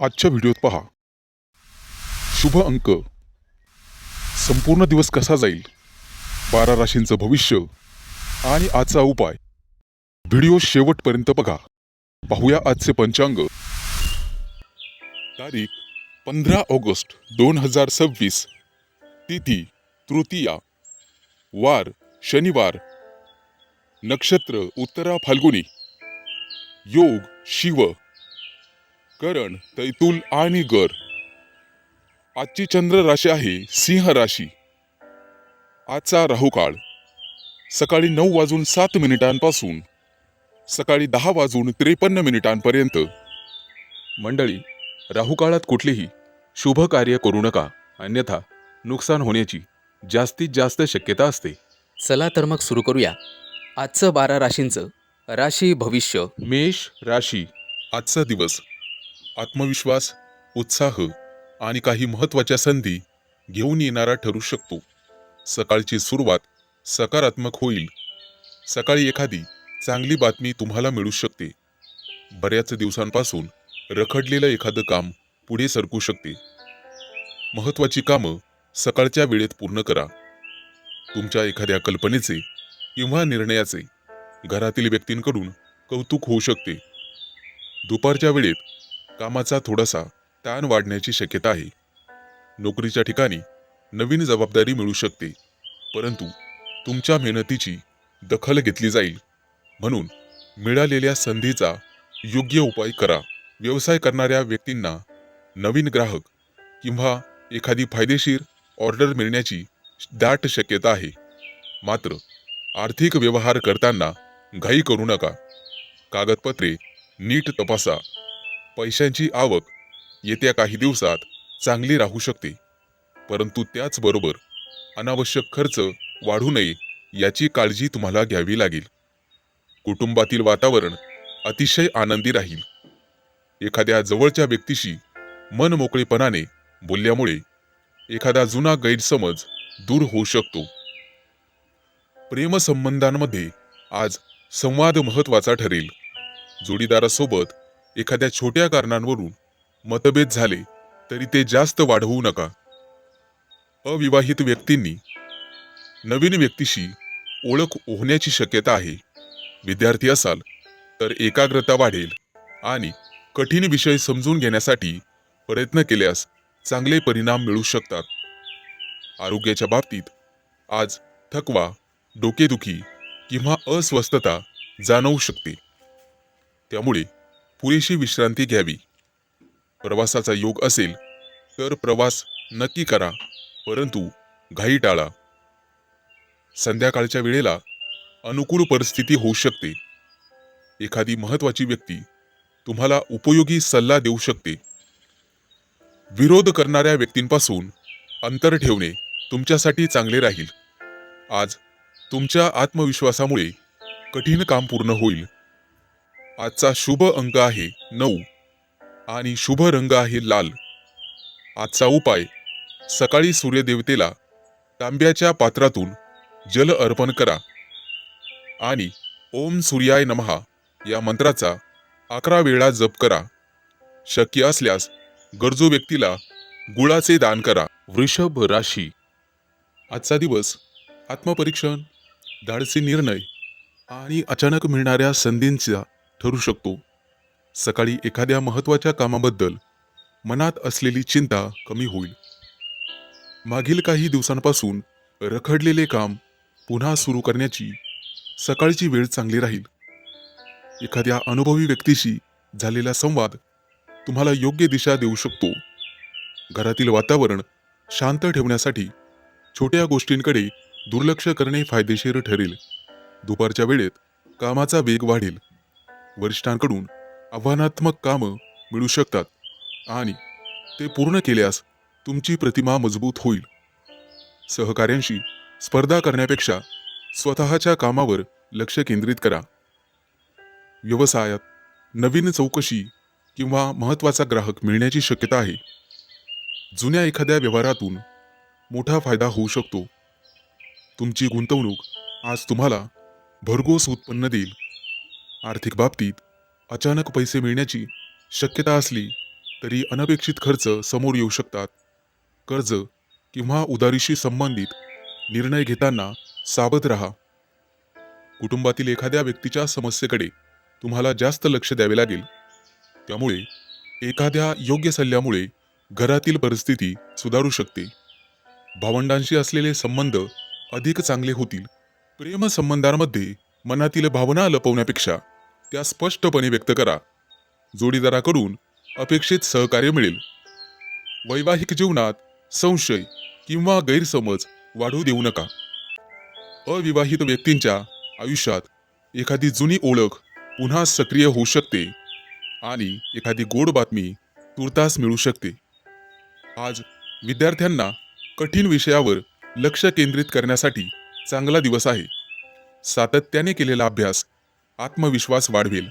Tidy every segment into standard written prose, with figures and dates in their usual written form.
आजच्या व्हिडिओत पहा शुभ अंक, संपूर्ण दिवस कसा जाईल, 12 राशींचं भविष्य आणि आजचा उपाय. व्हिडिओ शेवटपर्यंत बघा. पाहूया आजचे पंचांग. तारीख 15 ऑगस्ट 2026. तिथी तृतीया, वार शनिवार, नक्षत्र उत्तरा फाल्गुनी, योग शिव, करण तैतुल आणि गर. आजची चंद्र राशी आहे सिंह राशी. आजचा राहुकाळ सकाळी 9:07 सकाळी 10:53 मंडळी, राहुकाळात कुठलेही शुभ कार्य करू नका, अन्यथा नुकसान होण्याची जास्तीत जास्त शक्यता असते. चला तर मग सुरू करूया आजचं 12 राशींचं राशी भविष्य. मेष राशी. आजचा दिवस आत्मविश्वास, उत्साह आणि काही महत्त्वाच्या संधी घेऊन येणारा ठरू शकतो. सकाळची सुरुवात सकारात्मक होईल. सकाळी एखादी चांगली बातमी तुम्हाला मिळू शकते. बऱ्याच दिवसांपासून रखडलेलं एखादं काम पुढे सरकू शकते. महत्त्वाची कामं सकाळच्या वेळेत पूर्ण करा. तुमच्या एखाद्या कल्पनेचे किंवा निर्णयाचे घरातील व्यक्तींकडून कौतुक होऊ शकते. दुपारच्या वेळेत कामाचा थोडासा ताण वाढण्याची शक्यता आहे. नोकरीच्या ठिकाणी नवीन जबाबदारी मिळू शकते, परंतु तुमच्या मेहनतीची दखल घेतली जाईल, म्हणून मिळालेल्या संधीचा योग्य उपाय करा. व्यवसाय करणाऱ्या व्यक्तींना नवीन ग्राहक किंवा एखादी फायदेशीर ऑर्डर मिळण्याची दाट शक्यता आहे. मात्र आर्थिक व्यवहार करताना घाई करू नका. कागदपत्रे नीट तपासा. पैशांची आवक येत्या काही दिवसात चांगली राहू शकते, परंतु त्याचबरोबर अनावश्यक खर्च वाढू नये याची काळजी तुम्हाला घ्यावी लागेल. कुटुंबातील वातावरण अतिशय आनंदी राहील. एखाद्या जवळच्या व्यक्तीशी मन मोकळेपणाने बोलल्यामुळे एखादा जुना गैरसमज दूर होऊ शकतो. प्रेमसंबंधांमध्ये आज संवाद महत्त्वाचा ठरेल. जोडीदारासोबत एखाद्या छोट्या कारणांवरून मतभेद झाले तरी ते जास्त वाढवू नका. अविवाहित व्यक्तींनी नवीन व्यक्तीशी ओळख होण्याची शक्यता आहे. विद्यार्थी असाल तर एकाग्रता वाढेल आणि कठीण विषय समजून घेण्यासाठी प्रयत्न केल्यास चांगले परिणाम मिळू शकतात. आरोग्याच्या बाबतीत आज थकवा, डोकेदुखी किंवा अस्वस्थता जाणवू शकते, त्यामुळे पुरेशी विश्रांती घ्यावी. प्रवासाचा योग असेल तर प्रवास नक्की करा, परंतु घाई टाळा. संध्याकाळच्या वेळेला अनुकूल परिस्थिती होऊ शकते. एखादी महत्त्वाची व्यक्ती तुम्हाला उपयोगी सल्ला देऊ शकते. विरोध करणाऱ्या व्यक्तींपासून अंतर ठेवणे तुमच्यासाठी चांगले राहील. आज तुमच्या आत्मविश्वासामुळे कठीण काम पूर्ण होईल. आजचा शुभ अंक आहे 9 आणि शुभ रंग आहे लाल. आजचा उपाय, सकाळी सूर्यदेवतेला तांब्याच्या पात्रातून जल अर्पण करा आणि ओम सूर्याय नमः या मंत्राचा 11 वेळा जप करा. शक्य असल्यास गरजू व्यक्तीला गुळाचे दान करा. वृषभ राशी. आजचा दिवस आत्मपरीक्षण, धाडसी निर्णय आणि अचानक मिळणाऱ्या संधींचा ठरू शकतो. सकाळी एखाद्या महत्त्वाच्या कामाबद्दल मनात असलेली चिंता कमी होईल. मागील काही दिवसांपासून रखडलेले काम पुन्हा सुरू करण्याची सकाळची वेळ चांगली राहील. एखाद्या अनुभवी व्यक्तीशी झालेला संवाद तुम्हाला योग्य दिशा देऊ शकतो. घरातील वातावरण शांत ठेवण्यासाठी छोट्या गोष्टींकडे दुर्लक्ष करणे फायदेशीर ठरेल. दुपारच्या वेळेत कामाचा वेग वाढेल. वरिष्ठांकडून आव्हानात्मक कामं मिळू शकतात आणि ते पूर्ण केल्यास तुमची प्रतिमा मजबूत होईल. सहकाऱ्यांशी स्पर्धा करण्यापेक्षा स्वतःच्या कामावर लक्ष केंद्रित करा. व्यवसायात नवीन चौकशी किंवा महत्त्वाचा ग्राहक मिळण्याची शक्यता आहे. जुन्या एखाद्या व्यवहारातून मोठा फायदा होऊ शकतो. तुमची गुंतवणूक आज तुम्हाला भरघोस उत्पन्न देईल. आर्थिक बाबतीत अचानक पैसे मिळण्याची शक्यता असली तरी अनपेक्षित खर्च समोर येऊ शकतात. कर्ज किंवा उधारीशी संबंधित निर्णय घेताना सावध राहा. कुटुंबातील एखाद्या व्यक्तीच्या समस्येकडे तुम्हाला जास्त लक्ष द्यावे लागेल. त्यामुळे एखाद्या योग्य सल्ल्यामुळे घरातील परिस्थिती सुधारू शकते. भावंडांशी असलेले संबंध अधिक चांगले होतील. प्रेम संबंधांमध्ये मनातील भावना लपवण्यापेक्षा त्या स्पष्टपणे व्यक्त करा. जोडीदाराकडून अपेक्षित सहकार्य मिळेल. वैवाहिक जीवनात संशय किंवा गैरसमज वाढू देऊ नका. अविवाहित व्यक्तींच्या आयुष्यात एखादी जुनी ओळख पुन्हा सक्रिय होऊ शकते आणि एखादी गोड बातमी तुर्तास मिळू शकते. आज विद्यार्थ्यांना कठीण विषयावर लक्ष केंद्रित करण्यासाठी चांगला दिवस आहे. सातत्याने केलेला अभ्यास आत्मविश्वास वाढवेल.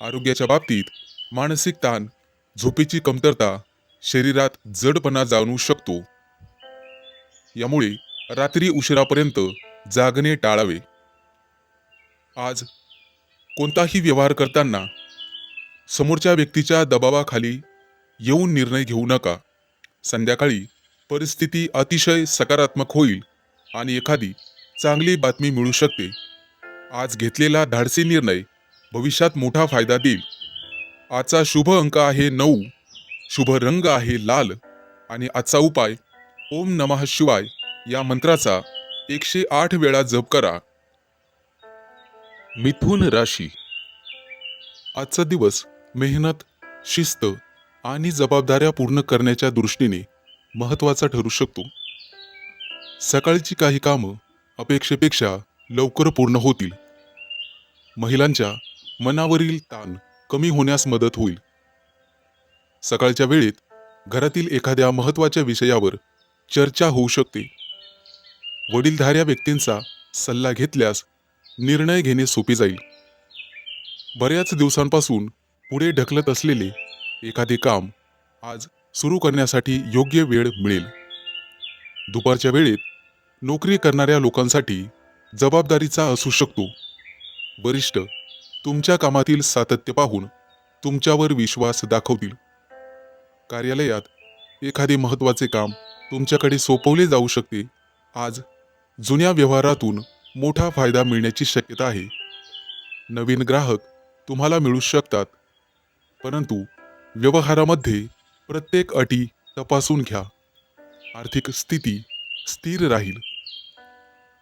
आरोग्याच्या बाबतीत मानसिक ताण, झोपेची कमतरता शरीरात जडपणा जाणवू शकतो. यामुळे रात्री उशिरापर्यंत जागणे टाळावे. आज कोणताही व्यवहार करताना समोरच्या व्यक्तीच्या दबावाखाली येऊन निर्णय घेऊ नका. संध्याकाळी परिस्थिती अतिशय सकारात्मक होईल आणि एखादी चांगली बातमी मिळू शकते. आज घेतलेला धाडसी निर्णय भविष्यात मोठा फायदा देईल. आजचा शुभ अंक आहे 9, शुभ रंग आहे लाल आणि आजचा उपाय ओम नमः शिवाय या मंत्राचा 108 वेळा जप करा. मिथुन राशी. आजचा दिवस मेहनत, शिस्त आणि जबाबदाऱ्या पूर्ण करण्याच्या दृष्टीने महत्त्वाचा ठरू शकतो. सकाळची काही कामं अपेक्षेपेक्षा लवकर पूर्ण होतील. महिलांच्या मनावरील ताण कमी होण्यास मदत होईल. सकाळच्या वेळेत घरातील एखाद्या महत्त्वाच्या विषयावर चर्चा होऊ शकते. वडीलधाऱ्या व्यक्तींचा सल्ला घेतल्यास निर्णय घेणे सोपे जाईल. बऱ्याच दिवसांपासून पुढे ढकलत असलेले एखादे काम आज सुरू करण्यासाठी योग्य वेळ मिळेल. दुपारच्या वेळेत नोकरी करणाऱ्या लोकांसाठी जबाबदारीचा असू शकतो. वरिष्ठ तुमच्या कामातील सातत्य पाहून तुमच्यावर विश्वास दाखवतील. कार्यालयात एखादे महत्त्वाचे काम तुमच्याकडे सोपवले जाऊ शकते. आज जुन्या व्यवहारातून मोठा फायदा मिळण्याची शक्यता आहे. नवीन ग्राहक तुम्हाला मिळू शकतात, परंतु व्यवहारामध्ये प्रत्येक अटी तपासून घ्या. आर्थिक स्थिती स्थिर राहील.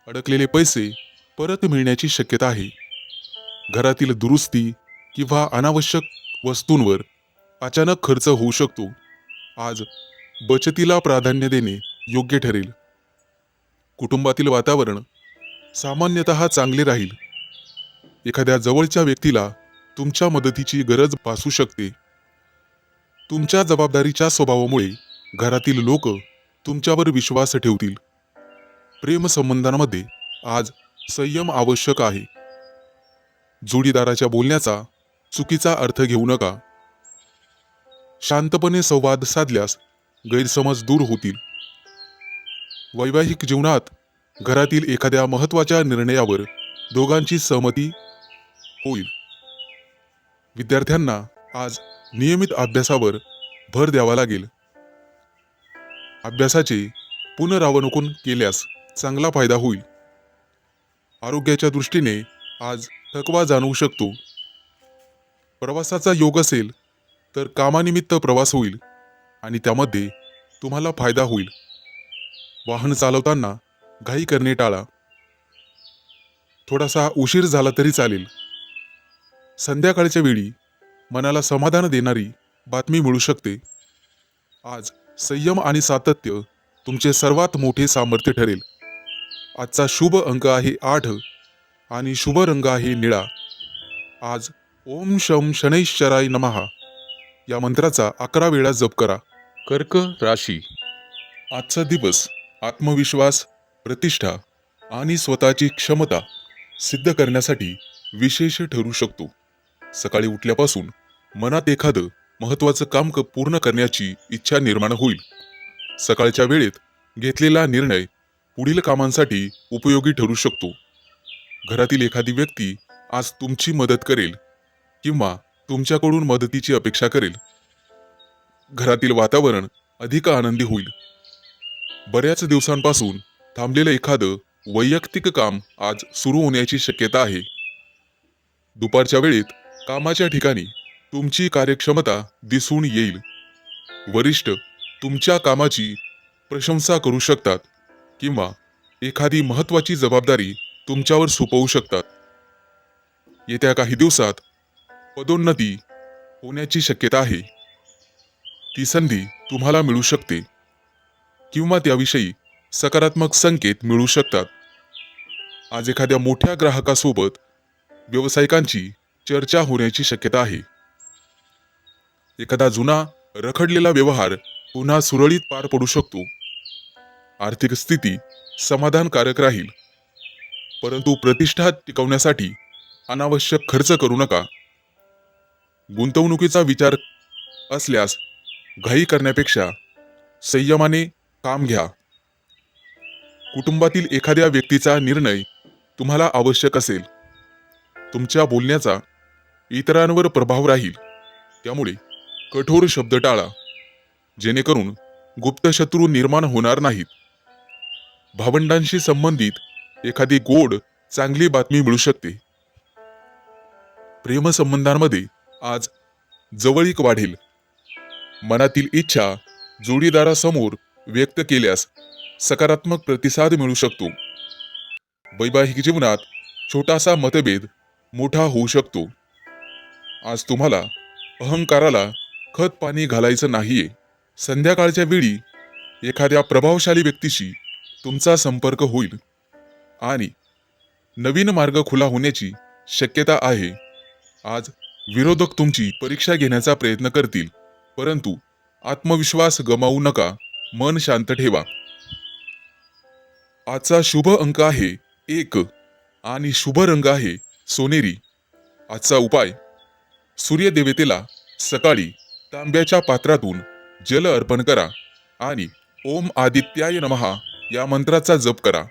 अडकलेले पैसे परत मिळण्याची शक्यता आहे. घरातील दुरुस्ती किंवा अनावश्यक वस्तूंवर अचानक खर्च होऊ शकतो. आज बचतीला प्राधान्य देणे योग्य ठरेल. कुटुंबातील वातावरण सामान्यतः चांगले राहील. एखाद्या जवळच्या व्यक्तीला तुमच्या मदतीची गरज भासू शकते. तुमच्या जबाबदारीच्या स्वभावामुळे घरातील लोक तुमच्यावर विश्वास ठेवतील. प्रेम संबंधांमध्ये आज संयम आवश्यक आहे. जोडीदाराच्या बोलण्याचा चुकीचा अर्थ घेऊ नका. शांतपणे संवाद साधल्यास गैरसमज दूर होतील. वैवाहिक जीवनात घरातील एखाद्या महत्त्वाच्या निर्णयावर दोघांची सहमती होईल. विद्यार्थ्यांना आज नियमित अभ्यासावर भर द्यावा लागेल. अभ्यासाचे पुनरावलोकन केल्यास चांगला फायदा होईल. आरोग्याच्या दृष्टीने आज थकवा जाणवू शकतो. प्रवासाचा योग असेल तर कामानिमित्त प्रवास होईल आणि त्यामध्ये तुम्हाला फायदा होईल. वाहन चालवताना घाई करणे टाळा. थोडासा उशीर झाला तरी चालेल. संध्याकाळच्या वेळी मनाला समाधान देणारी बातमी मिळू शकते. आज संयम आणि सातत्य तुमचे सर्वात मोठे सामर्थ्य ठरेल. आजचा शुभ अंक आहे 8 आणि शुभ रंग आहे निळा. आज ओम शम शनैश्चराय नमः या मंत्राचा 11 वेळा जप करा. कर्क राशी. आजचा दिवस आत्मविश्वास, प्रतिष्ठा आणि स्वतःची क्षमता सिद्ध करण्यासाठी विशेष ठरू शकतो. सकाळी उठल्यापासून मनात एखादं महत्त्वाचं काम पूर्ण करण्याची इच्छा निर्माण होईल. सकाळच्या वेळेत घेतलेला निर्णय पुढील कामांसाठी उपयोगी ठरू शकतो. घरातील एखादी व्यक्ती आज तुमची मदत करेल किंवा तुमच्याकडून मदतीची अपेक्षा करेल. घरातील वातावरण अधिक आनंदी होईल. बऱ्याच दिवसांपासून थांबलेलं एखादं वैयक्तिक काम आज सुरू होण्याची शक्यता आहे. दुपारच्या वेळेत कामाच्या ठिकाणी तुमची कार्यक्षमता दिसून येईल. वरिष्ठ तुमच्या कामाची प्रशंसा करू शकतात किंवा एखादी महत्त्वाची जबाबदारी तुमच्यावर सोपवू शकतात. येत्या काही दिवसात पदोन्नती होण्याची शक्यता आहे. ती संधी तुम्हाला मिळू शकते किंवा त्याविषयी सकारात्मक संकेत मिळू शकतात. आज एखाद्या मोठ्या ग्राहकासोबत व्यावसायिकांची चर्चा होण्याची शक्यता आहे. एखादा जुना रखडलेला व्यवहार पुन्हा सुरळीत पार पडू शकतो. आर्थिक स्थिती समाधानकारक राहील, परंतु प्रतिष्ठा टिकवण्यासाठी अनावश्यक खर्च करू नका. गुंतवणुकीचा विचार असल्यास घाई करण्यापेक्षा संयमाने काम घ्या. कुटुंबातील एखाद्या व्यक्तीचा निर्णय तुम्हाला आवश्यक असेल. तुमच्या बोलण्याचा इतरांवर प्रभाव राहील, त्यामुळे कठोर शब्द टाळा, जेणेकरून गुप्त शत्रू निर्माण होणार नाहीत. भावंडांशी संबंधित एखादी गोड चांगली बातमी मिळू शकते. प्रेमसंबंधांमध्ये आज जवळीक वाढेल. मनातील इच्छा जोडीदारासमोर व्यक्त केल्यास सकारात्मक प्रतिसाद मिळू शकतो. वैवाहिक जीवनात छोटासा मतभेद मोठा होऊ शकतो. आज तुम्हाला अहंकाराला खत पाणी घालायचं नाहीये. संध्याकाळच्या वेळी एखाद्या प्रभावशाली व्यक्तीशी तुमचा संपर्क होईल आणि नवीन मार्ग खुला होण्याची शक्यता आहे. आज विरोधक तुमची परीक्षा घेण्याचा प्रयत्न करतील, परंतु आत्मविश्वास गमावू नका. मन शांत ठेवा. आजचा शुभ अंक आहे 1 आणि शुभ रंग आहे सोनेरी. आजचा उपाय: सूर्यदेवतेला सकाळी तांब्याच्या पात्रातून जल अर्पण करा आणि ओम आदित्याय नमः या मंत्राचा जप करा.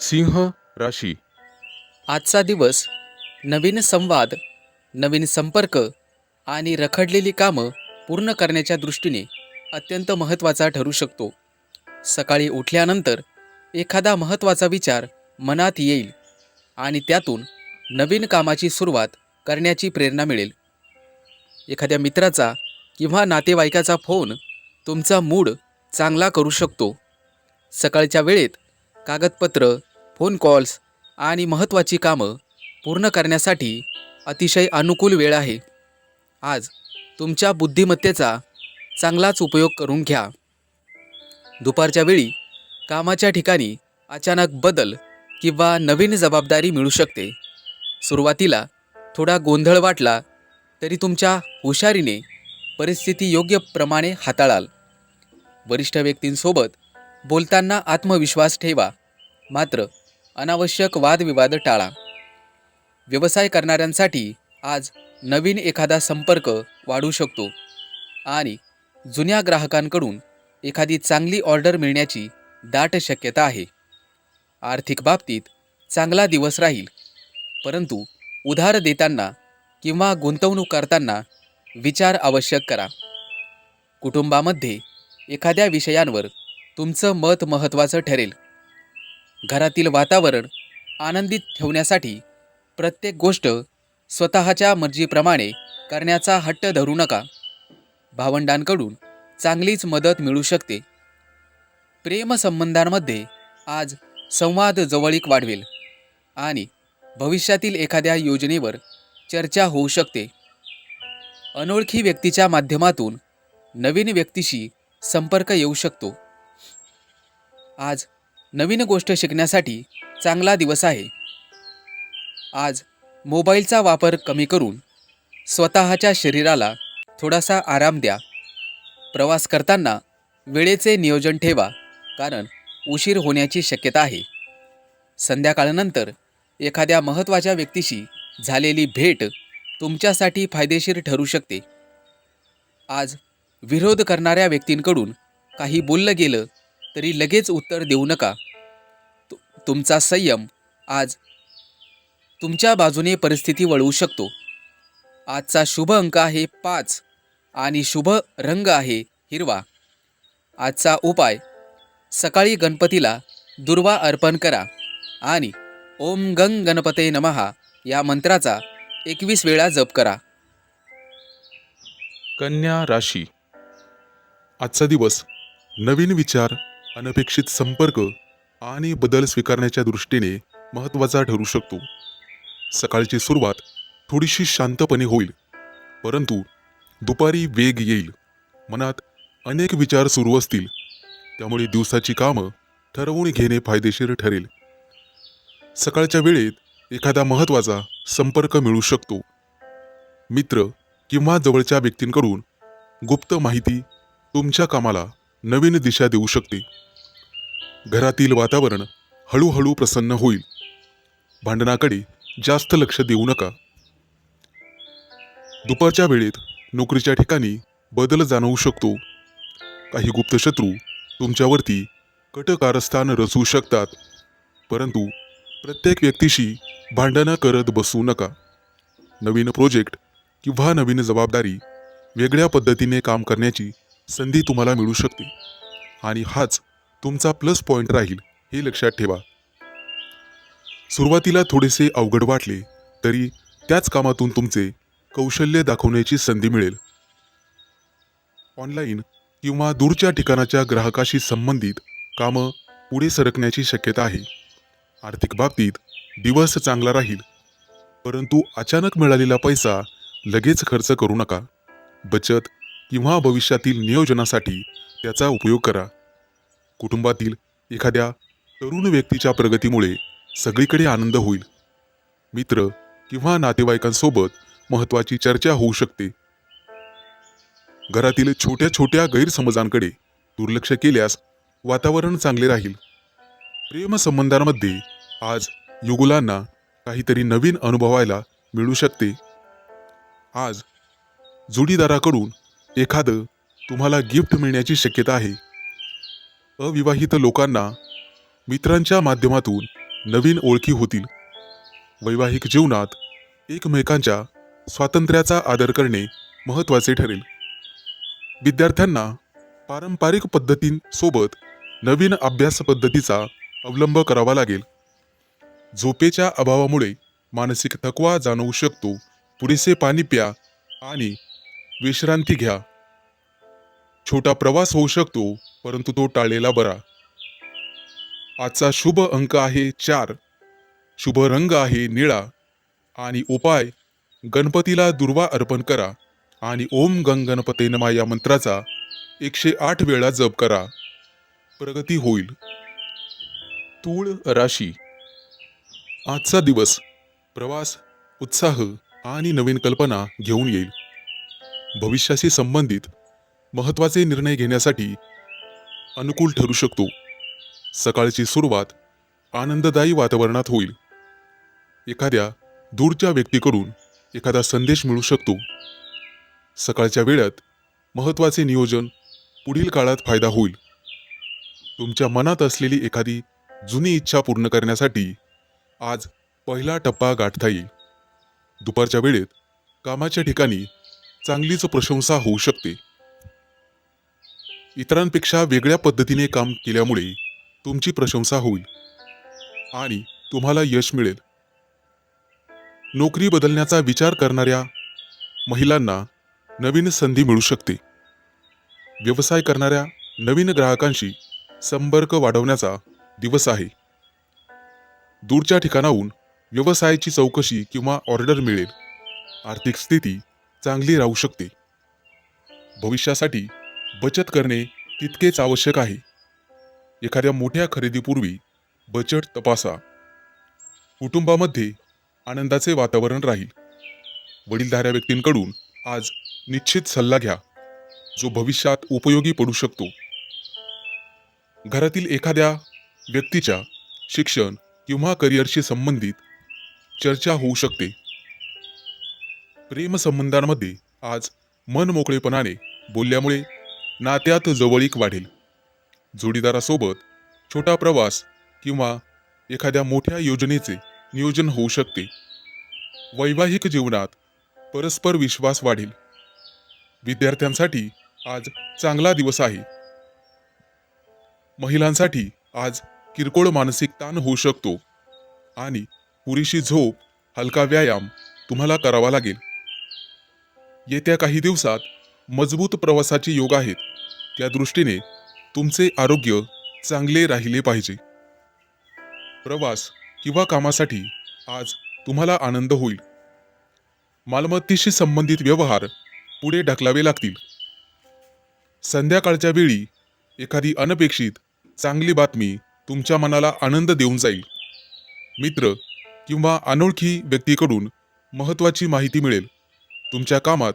सिंह राशी. आजचा दिवस नवीन संवाद, नवीन संपर्क आणि रखडलेली कामं पूर्ण करण्याच्या दृष्टीने अत्यंत महत्त्वाचा ठरू शकतो. सकाळी उठल्यानंतर एखादा महत्त्वाचा विचार मनात येईल आणि त्यातून नवीन कामाची सुरुवात करण्याची प्रेरणा मिळेल. एखाद्या मित्राचा किंवा नातेवाईकाचा फोन तुमचा मूड चांगला करू शकतो. सकाळच्या वेळेत कागदपत्र, फोन कॉल्स आणि महत्त्वाची कामं पूर्ण करण्यासाठी अतिशय अनुकूल वेळ आहे. आज तुमच्या बुद्धिमत्तेचा चांगलाच उपयोग करून घ्या. दुपारच्या वेळी कामाच्या ठिकाणी अचानक बदल किंवा नवीन जबाबदारी मिळू शकते. सुरुवातीला थोडा गोंधळ वाटला तरी तुमच्या हुशारीने परिस्थिती योग्य प्रमाणे हाताळाल. वरिष्ठ व्यक्तींसोबत बोलताना आत्मविश्वास ठेवा, मात्र अनावश्यक वादविवाद टाळा. व्यवसाय करणाऱ्यांसाठी आज नवीन एखादा संपर्क वाढू शकतो आणि जुन्या ग्राहकांकडून एखादी चांगली ऑर्डर मिळण्याची दाट शक्यता आहे. आर्थिक बाबतीत चांगला दिवस राहील, परंतु उधार देताना किंवा गुंतवणूक करताना विचार आवश्यक करा. कुटुंबामध्ये एखाद्या विषयांवर तुमचं मत महत्त्वाचं ठरेल. घरातील वातावरण आनंदित ठेवण्यासाठी प्रत्येक गोष्ट स्वतःच्या मर्जीप्रमाणे करण्याचा हट्ट धरू नका. भावंडांकडून चांगलीच मदत मिळू शकते. प्रेमसंबंधांमध्ये आज संवाद जवळीक वाढवेल आणि भविष्यातील एखाद्या योजनेवर चर्चा होऊ शकते. अनोळखी व्यक्तीच्या माध्यमातून नवीन व्यक्तीशी संपर्क येऊ शकतो. आज नवीन गोष्ट शिकण्यासाठी चांगला दिवस आहे. आज मोबाईलचा वापर कमी करून स्वतःच्या शरीराला थोडासा आराम द्या. प्रवास करताना वेळेचे नियोजन ठेवा, कारण उशीर होण्याची शक्यता आहे. संध्याकाळनंतर एखाद्या महत्त्वाच्या व्यक्तीशी झालेली भेट तुमच्यासाठी फायदेशीर ठरू शकते. आज विरोध करणाऱ्या व्यक्तींकडून काही बोललं गेलं तरी लगेच उत्तर देऊ नका. तुमचा संयम आज तुमच्या बाजूने परिस्थिती वळवू शकतो. आजचा शुभ अंक आहे 5 आणि शुभ रंग आहे हिरवा. आजचा उपाय, सकाळी गणपतीला दुर्वा अर्पण करा आणि ओम गंग गणपते नमः या मंत्राचा 21 वेळा जप करा. कन्या राशी. आजचा दिवस नवीन विचार, अनपेक्षित संपर्क आणि बदल स्वीकारण्याच्या दृष्टीने महत्त्वाचा ठरू शकतो. सकाळची सुरुवात थोडीशी शांतपणे होईल, परंतु दुपारी वेग येईल. मनात अनेक विचार सुरू असतील, त्यामुळे दिवसाची कामं ठरवून घेणे फायदेशीर ठरेल. सकाळच्या वेळेत एखादा महत्त्वाचा संपर्क मिळू शकतो. मित्र किंवा जवळच्या व्यक्तींकडून गुप्त माहिती तुमच्या कामाला नवीन दिशा देऊ शकते. घरातील वातावरण हळूहळू प्रसन्न होईल. भांडणाकडे जास्त लक्ष देऊ नका. दुपारच्या वेळेत नोकरीच्या ठिकाणी बदल जाणवू शकतो. काही गुप्त शत्रू तुमच्यावरती कट कारस्थान रचू शकतात, परंतु प्रत्येक व्यक्तीशी भांडणं करत बसू नका. नवीन प्रोजेक्ट किंवा नवीन जबाबदारी, वेगळ्या पद्धतीने काम करण्याची संधी तुम्हाला मिळू शकते आणि हाच तुमचा प्लस पॉइंट राहील, हे लक्षात ठेवा. सुरुवातीला थोडेसे अवघड वाटले तरी त्याच कामातून तुमचे कौशल्य दाखवण्याची संधी मिळेल. ऑनलाईन किंवा दूरच्या ठिकाणाच्या ग्राहकाशी संबंधित कामं पुढे सरकण्याची शक्यता आहे. आर्थिक बाबतीत दिवस चांगला राहील, परंतु अचानक मिळालेला पैसा लगेच खर्च करू नका. बचत किंवा भविष्यातील नियोजनासाठी त्याचा उपयोग करा. कुटुंबातील एखाद्या तरुण व्यक्तीच्या प्रगतीमुळे सगळीकडे आनंद होईल. मित्र किंवा नातेवाईकांसोबत महत्त्वाची चर्चा होऊ शकते. घरातील छोट्या छोट्या गैरसमजांकडे दुर्लक्ष केल्यास वातावरण चांगले राहील. प्रेमसंबंधांमध्ये आज युगुलांना काहीतरी नवीन अनुभवायला मिळू शकते. आज जोडीदाराकडून एखादं तुम्हाला गिफ्ट मिळण्याची शक्यता आहे. अविवाहित लोकांना मित्रांच्या माध्यमातून नवीन ओळखी होतील. वैवाहिक जीवनात एकमेकांच्या स्वातंत्र्याचा आदर करणे महत्त्वाचे ठरेल. विद्यार्थ्यांना पारंपरिक पद्धतींसोबत नवीन अभ्यास पद्धतीचा अवलंब करावा लागेल. झोपेच्या अभावामुळे मानसिक थकवा जाणवू शकतो. पुरेसे पाणी प्या आणि विश्रांती घ्या. छोटा प्रवास होऊ शकतो, परंतु तो टाळलेला बरा. आजचा शुभ अंक आहे 4, शुभ रंग आहे निळा आणि उपाय, गणपतीला दुर्वा अर्पण करा आणि ओम गंग गणपते नमः या मंत्राचा 108 वेळा जप करा. प्रगती होईल. तूळ राशी. आजचा दिवस प्रवास, उत्साह आणि नवीन कल्पना घेऊन येईल. भविष्याशी संबंधित महत्त्वाचे निर्णय घेण्यासाठी अनुकूल ठरू शकतो. सकाळची सुरुवात आनंददायी वातावरणात होईल. एखाद्या दूरच्या व्यक्तीकडून एखादा संदेश मिळू शकतो. सकाळच्या वेळात महत्त्वाचे नियोजन पुढील काळात फायदा होईल. तुमच्या मनात असलेली एखादी जुनी इच्छा पूर्ण करण्यासाठी आज पहिला टप्पा गाठता येईल. दुपारच्या वेळेत कामाच्या ठिकाणी चांगलीच प्रशंसा होऊ शकते. इतरांपेक्षा वेगळ्या पद्धतीने काम केल्यामुळे तुमची प्रशंसा होईल आणि तुम्हाला यश मिळेल. नोकरी बदलण्याचा विचार करणाऱ्या महिलांना नवीन संधी मिळू शकते. व्यवसाय करणाऱ्या नवीन ग्राहकांशी संपर्क वाढवण्याचा दिवस आहे. दूरच्या ठिकाणाहून व्यवसायाची चौकशी किंवा ऑर्डर मिळेल. आर्थिक स्थिती चांगली राहू शकते. भविष्यासाठी बचत करणे तितकेच आवश्यक आहे. एखाद्या मोठ्या खरेदीपूर्वी बजेट तपासा. कुटुंबामध्ये आनंदाचे वातावरण राहील. वडीलधाऱ्या व्यक्तींकडून आज निश्चित सल्ला घ्या, जो भविष्यात उपयोगी पडू शकतो. घरातील एखाद्या व्यक्तीच्या शिक्षण किंवा करिअरशी संबंधित चर्चा होऊ शकते. प्रेमसंबंधांमध्ये आज मन मोकळेपणाने बोलल्यामुळे नात्यात जवळीक वाढेल. जोडीदारासोबत छोटा प्रवास किंवा एखाद्या मोठ्या योजनेचे नियोजन होऊ शकते. वैवाहिक जीवनात परस्पर विश्वास वाढेल. विद्यार्थ्यांसाठी आज चांगला दिवस आहे. महिलांसाठी आज किरकोळ मानसिक ताण होऊ शकतो आणि पुरेशी झोप, हलका व्यायाम तुम्हाला करावा लागेल. येत्या काही दिवसात मजबूत प्रवासाचे योग आहेत. त्या दृष्टीने तुमचे आरोग्य चांगले राहिले पाहिजे. प्रवास किंवा कामासाठी आज तुम्हाला आनंद होईल. मालमत्तेशी संबंधित व्यवहार पुढे ढकलावे लागतील. संध्याकाळच्या वेळी एखादी अनपेक्षित चांगली बातमी तुमच्या मनाला आनंद देऊन जाईल. मित्र किंवा अनोळखी व्यक्तीकडून महत्त्वाची माहिती मिळेल. तुमच्या कामात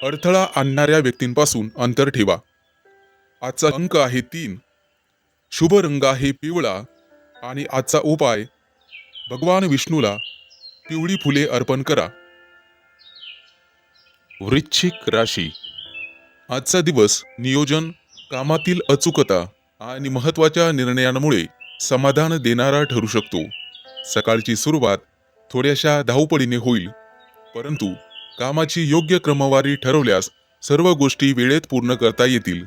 अडथळा आणणाऱ्या व्यक्तींपासून अंतर ठेवा. आजचा अंक आहे 3. शुभ रंग आहे पिवळा आणि आजचा उपाय भगवान विष्णूला पिवळी फुले अर्पण करा. वृश्चिक राशी. आजचा दिवस नियोजन, कामातील अचूकता आणि महत्त्वाच्या निर्णयांमुळे समाधान देणारा ठरू शकतो. सकाळची सुरुवात थोड्याशा धावपळीने होईल, परंतु कामाची योग्य क्रमवारी ठरवल्यास सर्व गोष्टी वेळेत पूर्ण करता येतील.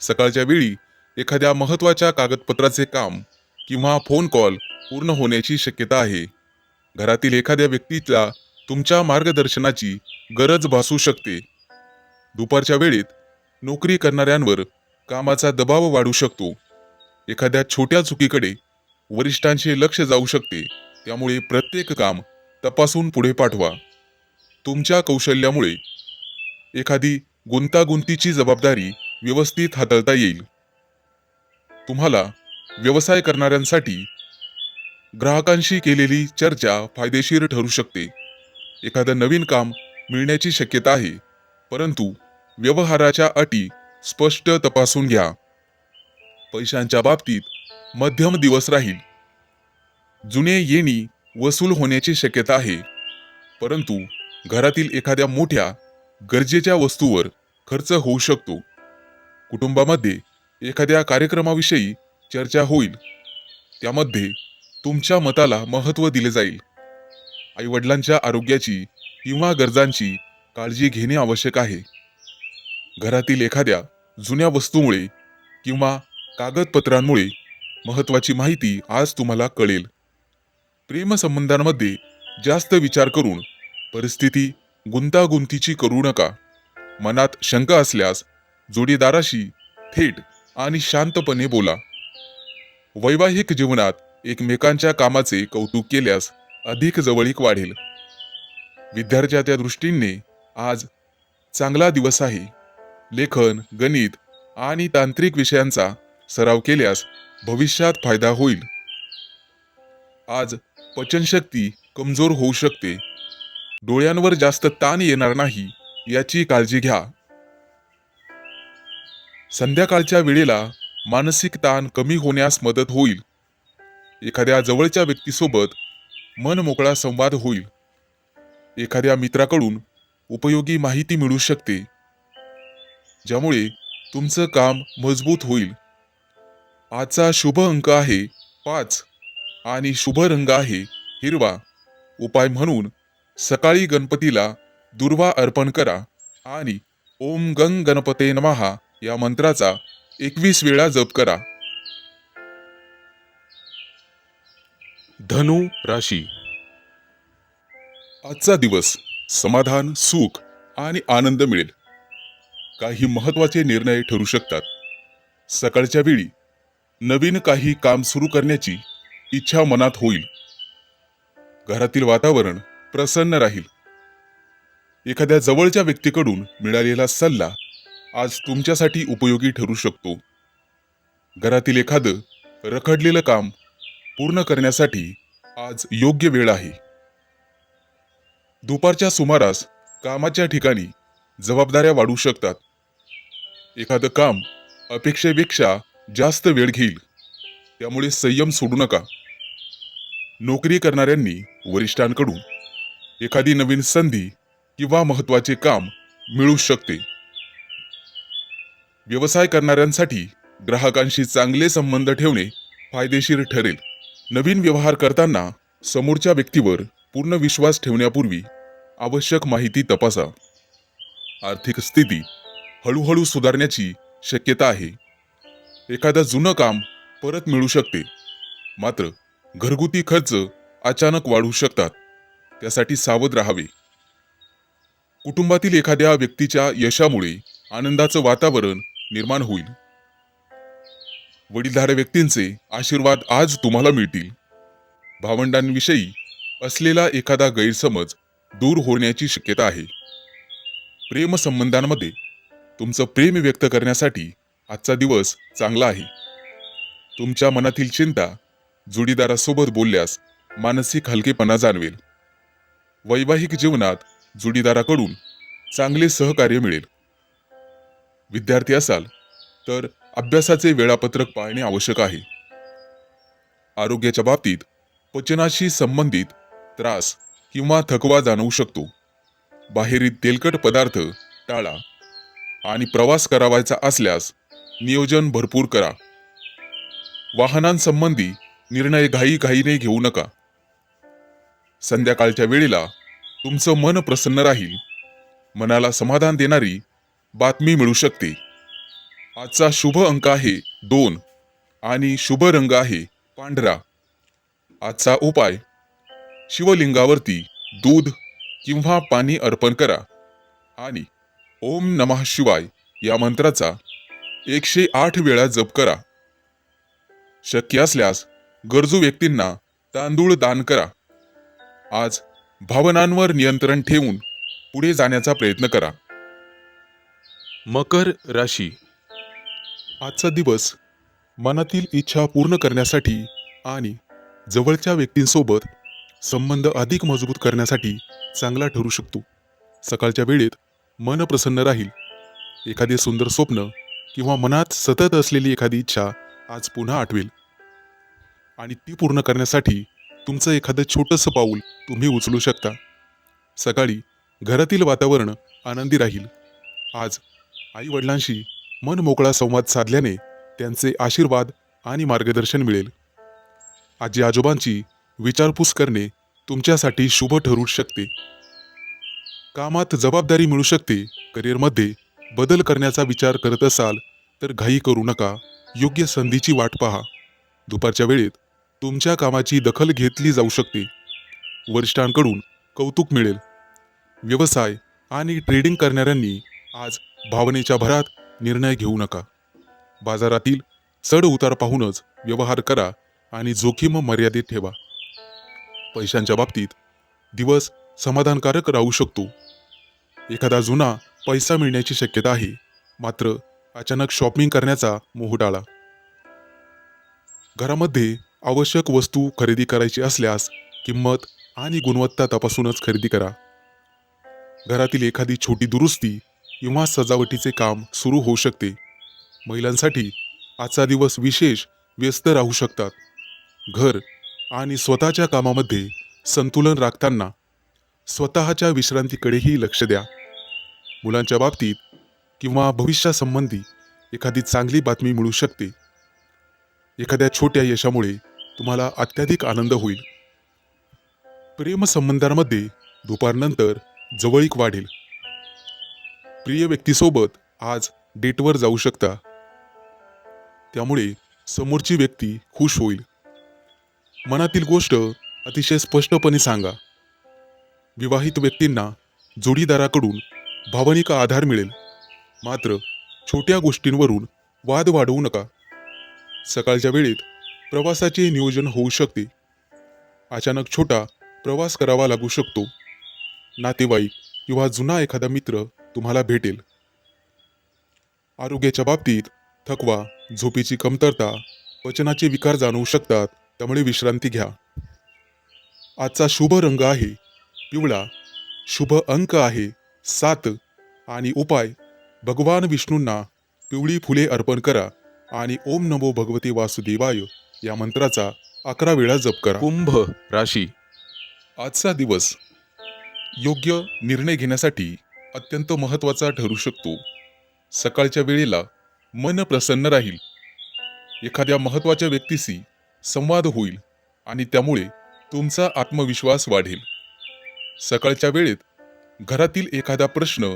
सकाळच्या वेळी एखाद्या महत्त्वाच्या कागदपत्राचे काम किंवा फोन कॉल पूर्ण होण्याची शक्यता आहे. घरातील एखाद्या व्यक्तीला तुमच्या मार्गदर्शनाची गरज भासू शकते. दुपारच्या वेळेत नोकरी करणाऱ्यांवर कामाचा दबाव वाढू शकतो. एखाद्या छोट्या चुकीकडे वरिष्ठांचे लक्ष जाऊ शकते, त्यामुळे प्रत्येक काम तपासून पुढे पाठवा. तुमच्या कौशल्यामुळे एखादी गुंतागुंतीची जबाबदारी व्यवस्थित हाताळता येईल. तुम्हाला व्यवसाय करणाऱ्यांसाठी ग्राहकांशी केलेली चर्चा फायदेशीर ठरू शकते. एखादं नवीन काम मिळण्याची शक्यता आहे, परंतु व्यवहाराच्या अटी स्पष्ट तपासून घ्या. पैशांच्या बाबतीत मध्यम दिवस राहील. जुने येणी वसूल होण्याची शक्यता आहे, परंतु घरातील एखाद्या मोठ्या गरजेच्या वस्तूवर खर्च होऊ शकतो. कुटुंबामध्ये एखाद्या कार्यक्रमाविषयी चर्चा होईल, त्यामध्ये तुमच्या मताला महत्त्व दिले जाईल. आईवडिलांच्या आरोग्याची किंवा गरजांची काळजी घेणे आवश्यक आहे. घरातील एखाद्या जुन्या वस्तूमुळे किंवा कागदपत्रांमुळे महत्त्वाची माहिती आज तुम्हाला कळेल. प्रेमसंबंधांमध्ये जास्त विचार करून परिस्थिती गुंतागुंतीची करू नका. मनात शंका असल्यास जोडीदाराशी थेट आणि शांतपणे बोला. वैवाहिक जीवनात एकमेकांच्या कामाचे कौतुक केल्यास अधिक जवळीक वाढेल. विद्यार्थ्याच्या दृष्टीने आज चांगला दिवस आहे. लेखन, गणित आणि तांत्रिक विषयांचा सराव केल्यास भविष्यात फायदा होईल. आज पचनशक्ती कमजोर होऊ शकते. डोळ्यांवर जास्त ताण येणार नाही याची काळजी घ्या. संध्याकाळच्या वेळेला मानसिक ताण कमी होण्यास मदत होईल. एखाद्या जवळच्या व्यक्तीसोबत मनमोकळा संवाद होईल. एखाद्या मित्राकडून उपयोगी माहिती मिळू शकते, ज्यामुळे तुमचं काम मजबूत होईल. आजचा शुभ अंक आहे 5 आणि शुभ रंग आहे हिरवा. उपाय म्हणून सकाळी गणपतीला दुर्वा अर्पण करा आणि ओम गंग गणपते नमः या मंत्राचा 21 वेळा जप करा. धनु राशी. आजचा दिवस समाधान, सुख आणि आनंद मिळेल. काही महत्त्वाचे निर्णय ठरू शकतात. सकाळच्या वेळी नवीन काही काम सुरू करण्याची इच्छा मनात होईल. घरातील वातावरण प्रसन्न राहील. एखाद्या जवळच्या व्यक्तीकडून मिळालेला सल्ला आज तुमच्यासाठी उपयोगी ठरू शकतो. घरातील एखादं रखडलेलं काम पूर्ण करण्यासाठी आज योग्य वेळ आहे. दुपारच्या सुमारास कामाच्या ठिकाणी जबाबदाऱ्या वाढू शकतात. एखादं काम अपेक्षेपेक्षा जास्त वेळ घेईल, त्यामुळे संयम सोडू नका. नोकरी करणाऱ्यांनी वरिष्ठांकडून एखादी नवीन संधी किंवा महत्त्वाचे काम मिळू शकते. व्यवसाय करणाऱ्यांसाठी ग्राहकांशी चांगले संबंध ठेवणे फायदेशीर ठरेल. नवीन व्यवहार करताना समोरच्या व्यक्तीवर पूर्ण विश्वास ठेवण्यापूर्वी आवश्यक माहिती तपासा. आर्थिक स्थिती हळूहळू सुधारण्याची शक्यता आहे. एखादं जुनं काम परत मिळू शकते, मात्र घरगुती खर्च अचानक वाढू शकतात. त्यासाठी सावध राहावे. कुटुंबातील एखाद्या व्यक्तीच्या यशामुळे आनंदाचं वातावरण निर्माण होईल. वडीलधाऱ्या व्यक्तींचे आशीर्वाद आज तुम्हाला मिळतील. भावंडांविषयी असलेला एखादा गैरसमज दूर होण्याची शक्यता आहे. प्रेमसंबंधांमध्ये तुमचं प्रेम व्यक्त करण्यासाठी आजचा दिवस चांगला आहे. तुमच्या मनातील चिंता जोडीदारासोबत बोलल्यास मानसिक हलकेपणा जाणवेल. वैवाहिक जीवनात जोडीदाराकडून चांगले सहकार्य मिळेल. विद्यार्थी असाल तर अभ्यासाचे वेळापत्रक पाळणे आवश्यक आहे. आरोग्याच्या बाबतीत पचनाशी संबंधित त्रास किंवा थकवा जाणवू शकतो. बाहेरील तेलकट पदार्थ टाळा आणि प्रवास करावायचा असल्यास नियोजन भरपूर करा. वाहनांसंबंधी निर्णय घाईघाईने घेऊ नका. संध्याकाळच्या वेळेला तुमचं मन प्रसन्न राहील. मनाला समाधान देणारी बातमी मिळू शकते. आजचा शुभ अंक आहे 2 आणि शुभ रंग आहे पांढरा. आजचा उपाय शिवलिंगावरती दूध किंवा पाणी अर्पण करा आणि ओम नमः शिवाय या मंत्राचा 108 वेळा जप करा. शक्य असल्यास गरजू व्यक्तींना तांदूळ दान करा. आज भावनांवर नियंत्रण ठेवून पुढे जाण्याचा प्रयत्न करा. मकर राशी. आजचा दिवस मनातील इच्छा पूर्ण करण्यासाठी आणि जवळच्या व्यक्तींसोबत संबंध अधिक मजबूत करण्यासाठी चांगला ठरू शकतो. सकाळच्या वेळेत मन प्रसन्न राहील. एखादे सुंदर स्वप्न किंवा मनात सतत असलेली एखादी इच्छा आज पुन्हा आठवेल आणि ती पूर्ण करण्यासाठी तुमचं एखादं छोटंसं पाऊल तुम्ही उचलू शकता. सकाळी घरातील वातावरण आनंदी राहील. आज आई वडिलांशी मन मोकळा संवाद साधल्याने त्यांचे आशीर्वाद आणि मार्गदर्शन मिळेल. आजी आजोबांची विचारपूस करणे तुमच्यासाठी शुभ ठरू शकते. कामात जबाबदारी मिळू शकते. करिअरमध्ये बदल करण्याचा विचार करत असाल तर घाई करू नका. योग्य संधीची वाट पहा. दुपारच्या वेळेत तुमच्या कामाची दखल घेतली जाऊ शकते. वरिष्ठांकडून कौतुक मिळेल. व्यवसाय आणि ट्रेडिंग करणाऱ्यांनी आज भावनेच्या भरात निर्णय घेऊ नका. बाजारातील चढ उतार पाहूनच व्यवहार करा आणि जोखीम मर्यादित ठेवा. पैशांच्या बाबतीत दिवस समाधानकारक राहू शकतो. एखादा जुना पैसा मिळण्याची शक्यता आहे, मात्र अचानक शॉपिंग करण्याचा मोह टाळा. घरामध्ये आवश्यक वस्तू खरेदी करायची असल्यास किंमत आणि गुणवत्ता तपासूनच खरेदी करा. घरातील एखादी छोटी दुरुस्ती किंवा सजावटीचे काम सुरू होऊ शकते. महिलांसाठी आजचा दिवस विशेष व्यस्त राहू शकतात. घर आणि स्वतःच्या कामामध्ये संतुलन राखताना स्वतःच्या विश्रांतीकडेही लक्ष द्या. मुलांच्या बाबतीत किंवा भविष्यासंबंधी एखादी चांगली बातमी मिळू शकते. एखाद्या छोट्या यशामुळे तुम्हाला अत्याधिक आनंद होईल. प्रेमसंबंधांमध्ये दुपारनंतर जवळीक वाढेल. प्रिय व्यक्तीसोबत आज डेटवर जाऊ शकता. त्यामुळे समोरची व्यक्ती खुश होईल. मनातील गोष्ट अतिशय स्पष्टपणे सांगा. विवाहित व्यक्तींना जोडीदाराकडून भावनिक आधार मिळेल, मात्र छोट्या गोष्टींवरून वाद वाढवू नका. सकाळच्या वेळेत प्रवासाचे नियोजन होऊ शकते. अचानक छोटा प्रवास करावा लागू शकतो. नातेवाईक किंवा जुना एखादा मित्र तुम्हाला भेटेल. आरोग्याच्या बाबतीत थकवा, झोपेची कमतरता, पचनाचे विकार जाणवू शकतात. त्यामुळे विश्रांती घ्या. आजचा शुभ रंग आहे पिवळा. शुभ अंक आहे 7 आणि उपाय भगवान विष्णूंना पिवळी फुले अर्पण करा आणि ओम नमो भगवते वासुदेवाय या मंत्राचा 11 वेळा जप करा. कुंभ राशी. आजचा दिवस योग्य निर्णय घेण्यासाठी अत्यंत महत्त्वाचा ठरू शकतो. सकाळच्या वेळेला मन प्रसन्न राहील. एखाद्या महत्त्वाच्या व्यक्तीशी संवाद होईल आणि त्यामुळे तुमचा आत्मविश्वास वाढेल. सकाळच्या वेळेत घरातील एखादा प्रश्न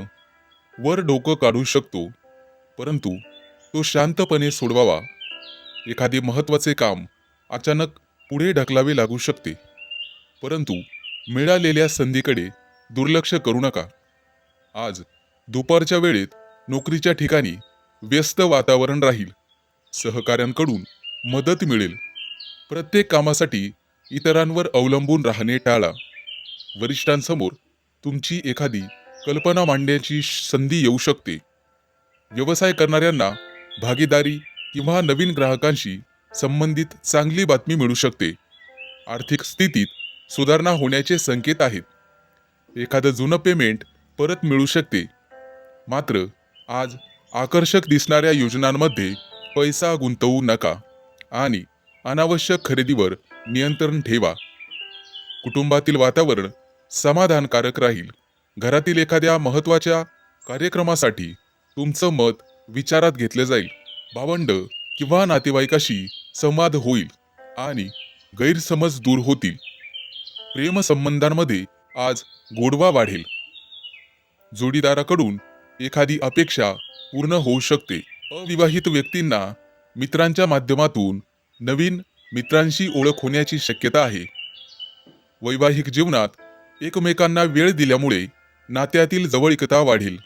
वर डोकं काढू शकतो, परंतु तो शांतपणे सोडवावा. एखादे महत्त्वाचे काम अचानक पुढे ढकलावे लागू शकते, परंतु मिळालेल्या संधीकडे दुर्लक्ष करू नका. आज दुपारच्या वेळेत नोकरीच्या ठिकाणी व्यस्त वातावरण राहील. सहकाऱ्यांकडून मदत मिळेल. प्रत्येक कामासाठी इतरांवर अवलंबून राहणे टाळा. वरिष्ठांसमोर तुमची एखादी कल्पना मांडण्याची संधी येऊ शकते. व्यवसाय करणाऱ्यांना भागीदारी किंवा नवीन ग्राहकांशी संबंधित चांगली बातमी मिळू शकते. आर्थिक स्थितीत सुधारणा होण्याचे संकेत आहेत. एखादं जुनं पेमेंट परत मिळू शकते. मात्र आज आकर्षक दिसणाऱ्या योजनांमध्ये पैसा गुंतवू नका आणि अनावश्यक खरेदीवर नियंत्रण ठेवा. कुटुंबातील वातावरण समाधानकारक राहील. घरातील एखाद्या महत्त्वाच्या कार्यक्रमासाठी तुमचं मत विचारात घेतलं जाईल. भावंड किंवा नातेवाईकाशी संवाद होईल आणि गैरसमज दूर होतील. प्रेमसंबंधांमध्ये आज गोडवा वाढेल. जोडीदाराकडून एखादी अपेक्षा पूर्ण होऊ शकते. अविवाहित व्यक्तींना मित्रांच्या माध्यमातून नवीन मित्रांशी ओळख होण्याची शक्यता आहे. वैवाहिक जीवनात एकमेकांना वेळ दिल्यामुळे नात्यातील जवळीकता वाढेल.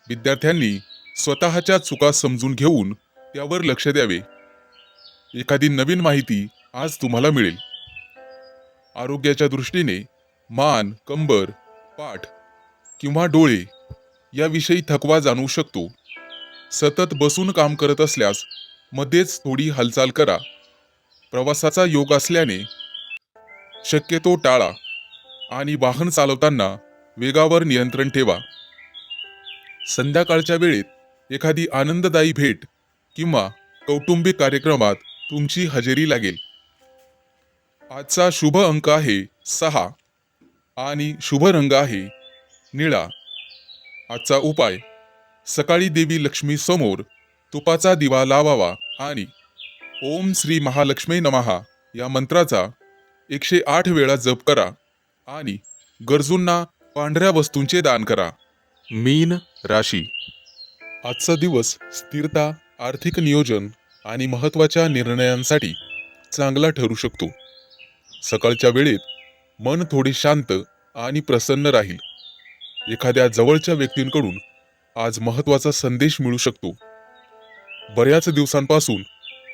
विद्यार्थ्यांनी स्वतःच्या चुका समजून घेऊन त्यावर लक्ष द्यावे. एखादी नवीन माहिती आज तुम्हाला मिळेल. आरोग्याच्या दृष्टीने मान, कंबर, पाठ किंवा डोळे याविषयी थकवा जाणवू शकतो. सतत बसून काम करत असल्यास मध्येच थोडी हालचाल करा. प्रवासाचा योग असल्याने शक्यतो टाळा आणि वाहन चालवताना वेगावर नियंत्रण ठेवा. संध्याकाळच्या वेळेत एखादी आनंददायी भेट किंवा कौटुंबिक कार्यक्रमात तुमची हजेरी लागेल. आजचा शुभ अंक आहे 6 आणि शुभ रंग आहे निळा. आजचा उपाय सकाळी देवी लक्ष्मी समोर तुपाचा दिवा लावावा आणि ओम श्री महालक्ष्मी नमः या मंत्राचा 108 वेळा जप करा आणि गरजूंना पांढऱ्या वस्तूंचे दान करा. मीन राशी. आजचा दिवस स्थिरता, आर्थिक नियोजन आणि महत्त्वाच्या निर्णयांसाठी चांगला ठरू शकतो. सकाळच्या वेळेत मन थोडे शांत आणि प्रसन्न राहील. एखाद्या जवळच्या व्यक्तींकडून आज महत्त्वाचा संदेश मिळू शकतो. बऱ्याच दिवसांपासून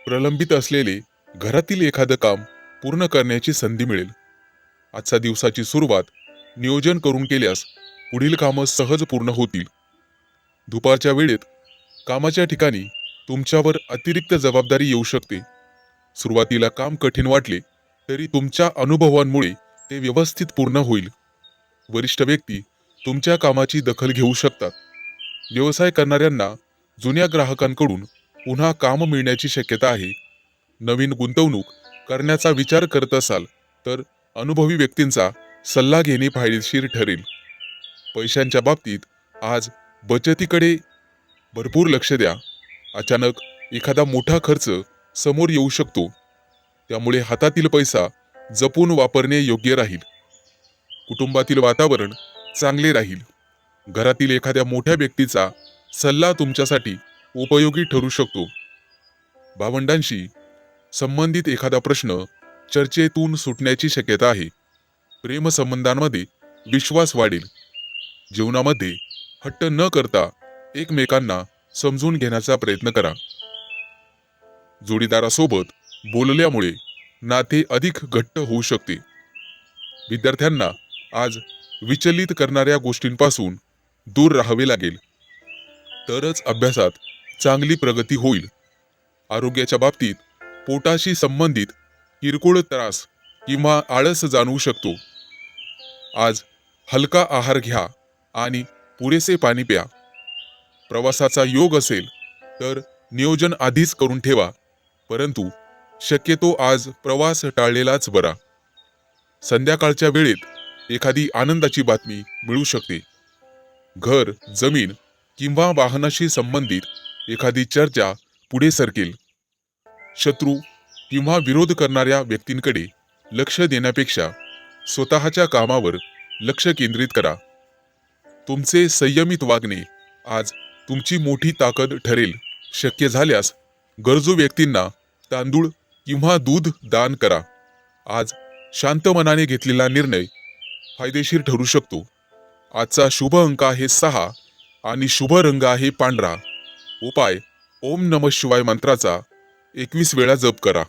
प्रलंबित असलेले घरातील एखादं काम पूर्ण करण्याची संधी मिळेल. आजच्या दिवसाची सुरुवात नियोजन करून केल्यास पुढील कामं सहज पूर्ण होतील. दुपारच्या वेळेत कामाच्या ठिकाणी तुमच्यावर अतिरिक्त जबाबदारी येऊ शकते. सुरुवातीला काम कठीण वाटले तरी तुमच्या अनुभवांमुळे ते व्यवस्थित पूर्ण होईल. वरिष्ठ व्यक्ती तुमच्या कामाची दखल घेऊ शकतात. व्यवसाय करणाऱ्यांना जुन्या ग्राहकांकडून पुन्हा काम मिळण्याची शक्यता आहे. नवीन गुंतवणूक करण्याचा विचार करत असाल तर अनुभवी व्यक्तींचा सल्ला घेणे फायदेशीर ठरेल. पैशांच्या बाबतीत आज बचतीकडे भरपूर लक्ष द्या. अचानक एखादा मोठा खर्च समोर येऊ शकतो, त्यामुळे हातातील पैसा जपून वापरणे योग्य राहील. कुटुंबातील वातावरण चांगले राहील. घरातील एखाद्या मोठ्या व्यक्तीचा सल्ला तुमच्यासाठी उपयोगी ठरू शकतो. भावंडांशी संबंधित एखादा प्रश्न चर्चेतून सुटण्याची शक्यता आहे. प्रेमसंबंधांमध्ये विश्वास वाढेल. जीवनामध्ये हट्ट न करता एकमेकांना समजून घेण्याचा प्रयत्न करा. जोडीदारासोबत बोलल्यामुळे नाते अधिक घट्ट होऊ शकते. विद्यार्थ्यांना आज विचलित करणाऱ्या गोष्टींपासून दूर राहावे लागेल, तरच अभ्यासात चांगली प्रगती होईल. आरोग्याच्या बाबतीत पोटाशी संबंधित किरकोळ त्रास किंवा आळस जाणवू शकतो. आज हलका आहार घ्या आणि पुरेसे पाणी प्या. प्रवासाचा योग असेल तर नियोजन आधीच करून ठेवा, परंतु शक्यतो आज प्रवास टाळलेलाच बरा. संध्याकाळच्या वेळेत एखादी आनंदाची बातमी मिळू शकते. घर, जमीन किंवा वाहनाशी संबंधित एखादी चर्चा पुढे सरकेल. शत्रू किंवा विरोध करणाऱ्या व्यक्तींकडे लक्ष देण्यापेक्षा स्वतःच्या कामावर लक्ष केंद्रित करा. तुमचे संयमित वागणे आज तुमची मोठी ताकद ठरेल. शक्य झाल्यास गरजू व्यक्तींना तांदूळ किंवा दूध दान करा. आज शांत मनाने घेतलेला निर्णय फायदेशीर ठरू शकतो. आजचा शुभ अंक आहे 6 आणि शुभ रंग आहे पांढरा. उपाय: ओम नमः शिवाय मंत्राचा 21 वेळा जप करा.